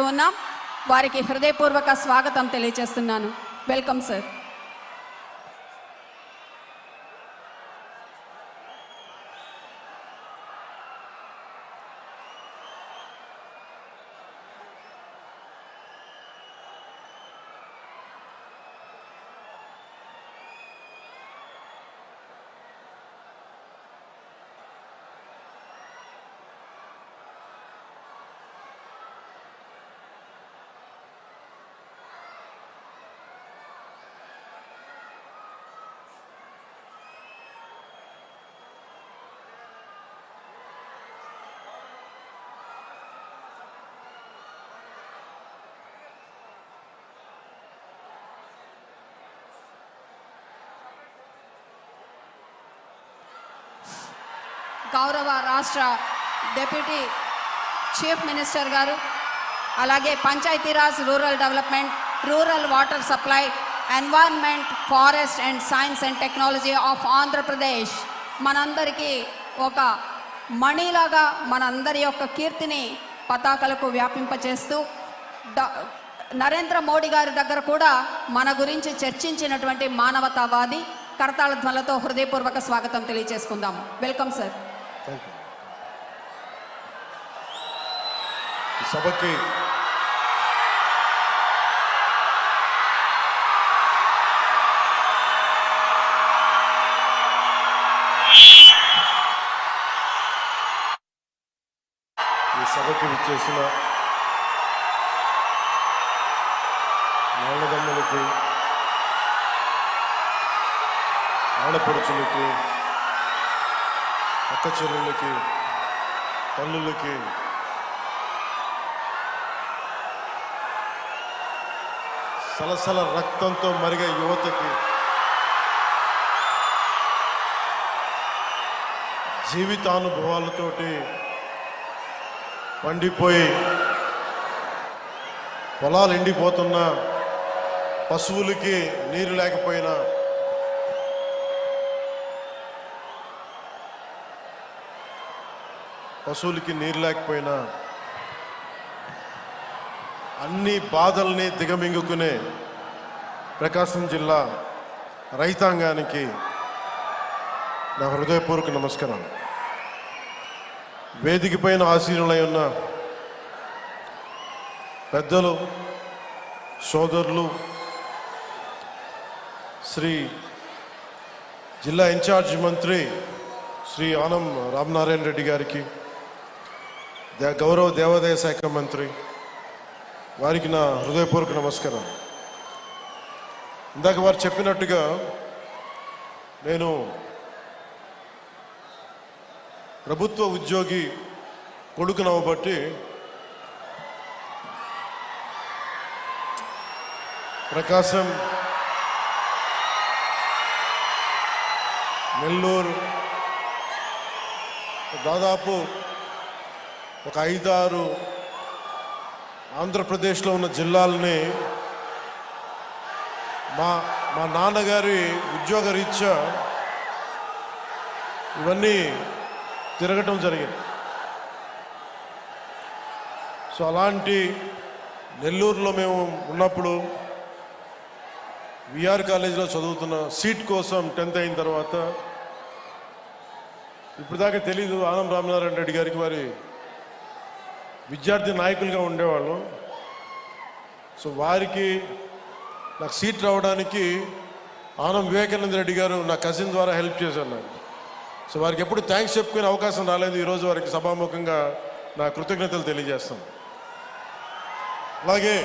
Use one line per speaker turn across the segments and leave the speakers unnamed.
ఉన్నాం. వారికి హృదయపూర్వక స్వాగతం తెలియజేస్తున్నాను. Welcome sir. గౌరవ రాష్ట్ర డిప్యూటీ చీఫ్ మినిస్టర్ గారు, అలాగే Panchayati Raj, rural development, rural water supply, environment, forest and science and technology of Andhra Pradesh మనందరికీ ఒక మణిలాగా మనందరి యొక్క కీర్తిని పతాకలకు వ్యాపింపచేస్తూ నరేంద్ర మోడీ గారి దగ్గర కూడా మన గురించి చర్చించినటువంటి మానవతావాది కరతాళ ధ్వనులతో హృదయపూర్వక స్వాగతం తెలియజేసుకుందాం. Welcome sir.
సభకి విచ్చేసిన నాన్నదమ్ములకి, ఆడపడుచులకి, అక్క చెల్లెళ్ళకి, తల్లులకి, సలసల రక్తంతో మరిగే యువతకి, జీవితానుభవాలతోటి పండిపోయి పొలాలు ఎండిపోతున్నా, పశువులకి నీరు లేకపోయినా, అన్ని బాధల్ని దిగమింగుకునే ప్రకాశం జిల్లా రైతాంగానికి నా హృదయపూర్వక నమస్కారం. వేదిక పైన ఆశీనులై ఉన్న పెద్దలు, సోదరులు, శ్రీ జిల్లా ఇన్ఛార్జ్ మంత్రి శ్రీ ఆనం రామనారాయణ రెడ్డి గారికి, గౌరవ దేవాదాయ శాఖ మంత్రి వారికి నా హృదయపూర్వక నమస్కారం. ఇందాక వారు చెప్పినట్టుగా నేను ప్రభుత్వ ఉద్యోగి కొడుకునవ్వబట్టి ప్రకాశం, నెల్లూరు, దాదాపు ఒక 5-6 ఆంధ్రప్రదేశ్లో ఉన్న జిల్లాలని మా నాన్నగారి ఉద్యోగ రీత్యా ఇవన్నీ తిరగటం జరిగింది. సో అలాంటి నెల్లూరులో మేము ఉన్నప్పుడు విఆర్ కాలేజీలో చదువుతున్న సీట్ కోసం 10th అయిన తర్వాత, ఇప్పుడు దాకా తెలీదు, ఆనం రామనారాయణ రెడ్డి గారికి వారి విద్యార్థి నాయకులుగా ఉండేవాళ్ళు. సో వారికి నాకు సీట్ రావడానికి ఆనం వివేకానంద రెడ్డి గారు నా కజిన్ ద్వారా హెల్ప్ చేశారు నాకు. సో వారికి ఎప్పుడు థ్యాంక్స్ చెప్పుకునే అవకాశం రాలేదు. ఈరోజు వారికి సభాముఖంగా నా కృతజ్ఞతలు తెలియజేస్తాను. అలాగే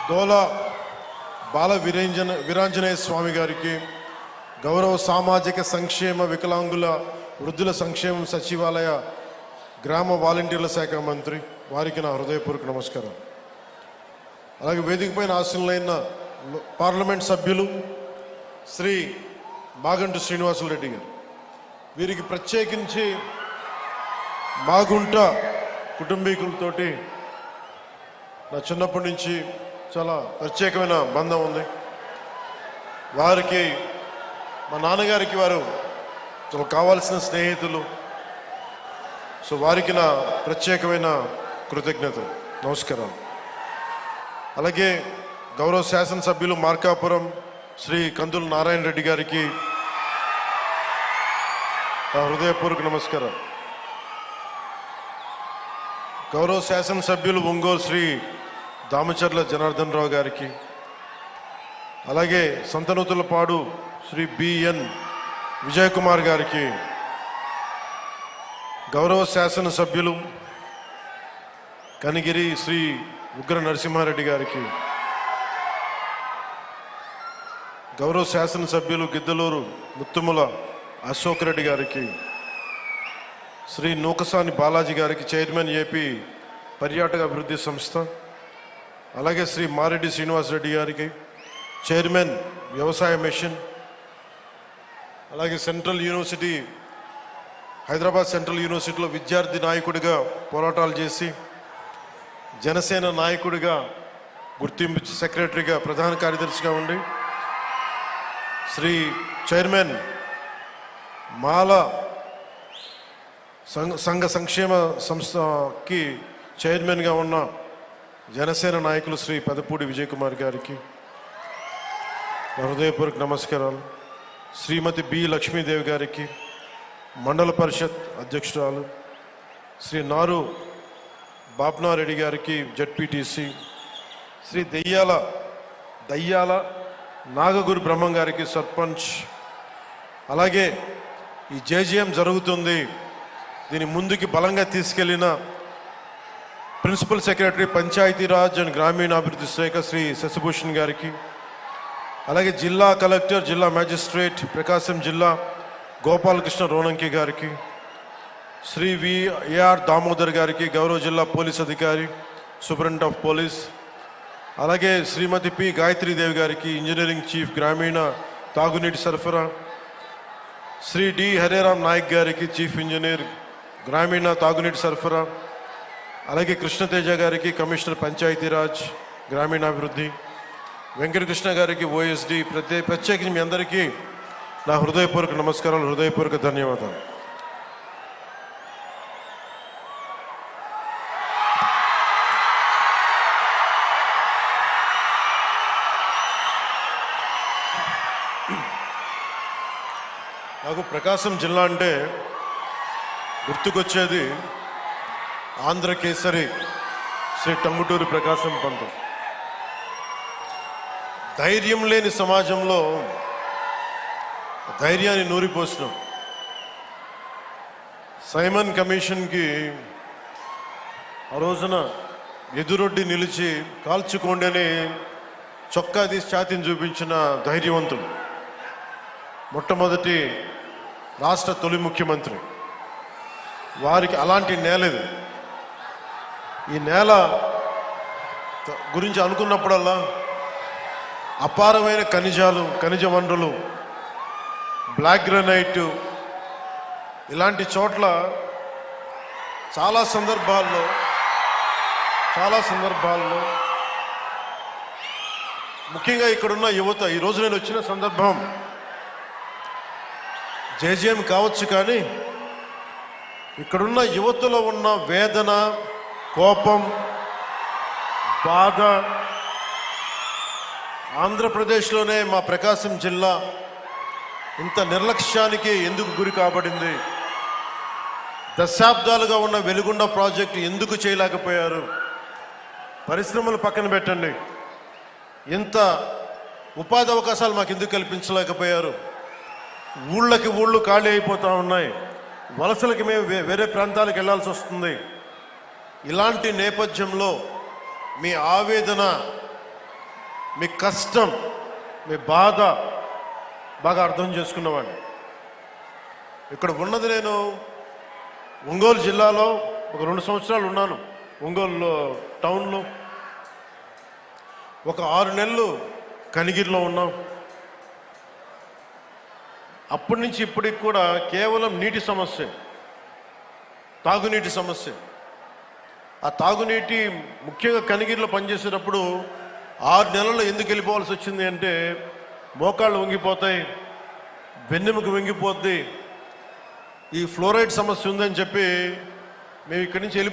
దోలా బాల వీరాంజనేయ స్వామి గారికి, గౌరవ సామాజిక సంక్షేమ, వికలాంగుల, వృద్ధుల సంక్షేమం సచివాలయ, గ్రామ వాలంటీర్ల శాఖ మంత్రి వారికి నా హృదయపూర్వక నమస్కారం. అలాగే వేదిక పైన ఆశీనులైన పార్లమెంట్ సభ్యులు శ్రీ మాగంటి శ్రీనివాసులు రెడ్డి గారు, వీరికి ప్రత్యేకించి మాగుంట కుటుంబీకులతోటి నా చిన్నప్పటి నుంచి చాలా ప్రత్యేకమైన బంధం ఉంది. వారికి, మా నాన్నగారికి వారు కావాల్సిన స్నేహితులు. సో వారికి నా ప్రత్యేకమైన కృతజ్ఞత, నమస్కారం. అలాగే గౌరవ శాసనసభ్యులు మార్కాపురం శ్రీ కందుల నారాయణ రెడ్డి గారికి నా హృదయపూర్వక నమస్కారం. గౌరవ శాసనసభ్యులు ఒంగోలు శ్రీ దామచర్ల జనార్దన్ రావు గారికి, అలాగే సంతనూతులపాడు శ్రీ బిఎన్ విజయ్ కుమార్ గారికి, గౌరవ శాసనసభ్యులు కనిగిరి శ్రీ ఉగ్ర నరసింహారెడ్డి గారికి, గౌరవ శాసనసభ్యులు గిద్దలూరు ముత్తుముల అశోక్ రెడ్డి గారికి, శ్రీ నూకసాని బాలాజీ గారికి, చైర్మన్ ఏపీ పర్యాటక అభివృద్ధి సంస్థ, అలాగే శ్రీ మారెడ్డి శ్రీనివాసరెడ్డి గారికి, చైర్మన్ వ్యవసాయ మిషన్, అలాగే సెంట్రల్ యూనివర్సిటీ హైదరాబాద్ సెంట్రల్ యూనివర్సిటీలో విద్యార్థి నాయకుడిగా పోరాటాలు చేసి జనసేన నాయకుడిగా గుర్తింపు సెక్రటరీగా ప్రధాన కార్యదర్శిగా ఉండి శ్రీ చైర్మన్ మాల సంఘ సంక్షేమ సంస్థకి చైర్మన్గా ఉన్న జనసేన నాయకులు శ్రీ పెదపూడి విజయ్ కుమార్ గారికి నా హృదయపూర్వక నమస్కారాలు. శ్రీమతి బి లక్ష్మీదేవి గారికి, మండల పరిషత్ అధ్యక్షురాలు శ్రీ నారు బాప్నారెడ్డి గారికి, జడ్పీటీసీ, శ్రీ దయ్యాల నాగగురు బ్రహ్మం గారికి, సర్పంచ్. అలాగే ఈ జేజేఎం జరుగుతుంది, దీని ముందుకి బలంగా తీసుకెళ్లిన ప్రిన్సిపల్ సెక్రటరీ పంచాయతీరాజ్ అండ్ గ్రామీణాభివృద్ధి శాఖ శ్రీ శశిభూషణ్ గారికి, అలాగే జిల్లా కలెక్టర్, జిల్లా మ్యాజిస్ట్రేట్ ప్రకాశం జిల్లా గోపాలకృష్ణ రోనంకి గారికి, శ్రీ విఆర్ దామోదర్ గారికి, గౌరవ జిల్లా పోలీస్ అధికారి సూపరింటెండెంట్ ఆఫ్ పోలీస్, అలాగే శ్రీమతి పి గాయత్రీదేవి గారికి, ఇంజనీరింగ్ చీఫ్ గ్రామీణ తాగునీటి సరఫరా, శ్రీ డి హరేరామ్ నాయక్ గారికి, చీఫ్ ఇంజనీర్ గ్రామీణ తాగునీటి సరఫరా, అలాగే కృష్ణతేజ గారికి, కమిషనర్ పంచాయతీరాజ్ గ్రామీణాభివృద్ధి, వెంకటకృష్ణ గారికి, ఓఎస్డి. ప్రత్యేకించి మీ అందరికీ నా హృదయపూర్వక నమస్కారాలు, హృదయపూర్వక ధన్యవాదాలు. నాకు ప్రకాశం జిల్లా అంటే గుర్తుకొచ్చేది ఆంధ్రకేసరి శ్రీ టంగుటూరి ప్రకాశం పంతులు. ధైర్యం లేని సమాజంలో ధైర్యాన్ని నూరిపోసినాం. సైమన్ కమిషన్కి ఆ రోజున ఎదురొడ్డి నిలిచి కాల్చుకోండి అని చొక్కా తీసి ఛాతీని చూపించిన ధైర్యవంతుడు, మొట్టమొదటి రాష్ట్ర తొలి ముఖ్యమంత్రి. వారికి అలాంటి నేల ఇది. ఈ నేల గురించి అనుకున్నప్పుడల్లా అపారమైన ఖనిజ వనరులు, బ్లాక్ గ్రానైట్, ఇలాంటి చోట్ల చాలా సందర్భాల్లో ముఖ్యంగా ఇక్కడున్న యువత, ఈరోజు నేను వచ్చిన సందర్భం జేజేఎం కావచ్చు, కానీ ఇక్కడున్న యువతలో ఉన్న వేదన, కోపం, బాధ, ఆంధ్రప్రదేశ్లోనే మా ప్రకాశం జిల్లా ఇంత నిర్లక్ష్యానికి ఎందుకు గురి కాబడింది, దశాబ్దాలుగా ఉన్న వెలుగొండ ప్రాజెక్టు ఎందుకు చేయలేకపోయారు, పరిశ్రమలు పక్కన పెట్టండి, ఇంత ఉపాధి అవకాశాలు మాకు ఎందుకు కల్పించలేకపోయారు, ఊళ్ళు ఖాళీ అయిపోతూ ఉన్నాయి, వలసలకి మేము వేరే ప్రాంతాలకు వెళ్ళాల్సి వస్తుంది. ఇలాంటి నేపథ్యంలో మీ ఆవేదన, మీ కష్టం, మీ బాధ బాగా అర్థం చేసుకున్నవాడిని. ఇక్కడ ఉన్నది నేను ఒంగోలు జిల్లాలో ఒక 2 సంవత్సరాలు ఉన్నాను. ఒంగోలు టౌన్లో ఒక 6 నెలలు కనిగిరిలో ఉన్నాం. అప్పటి నుంచి ఇప్పటికి కూడా కేవలం నీటి సమస్య, తాగునీటి సమస్య. ఆ తాగునీటి ముఖ్యంగా కనిగిరిలో పనిచేసేటప్పుడు 6 నెలల్లో ఎందుకు వెళ్ళిపోవాల్సి వచ్చింది అంటే, మోకాళ్ళు వంగిపోతాయి, వెన్నెముక వంగిపోద్ది, ఈ ఫ్లోరైడ్ సమస్య ఉందని చెప్పి మేము ఇక్కడి నుంచి వెళ్ళి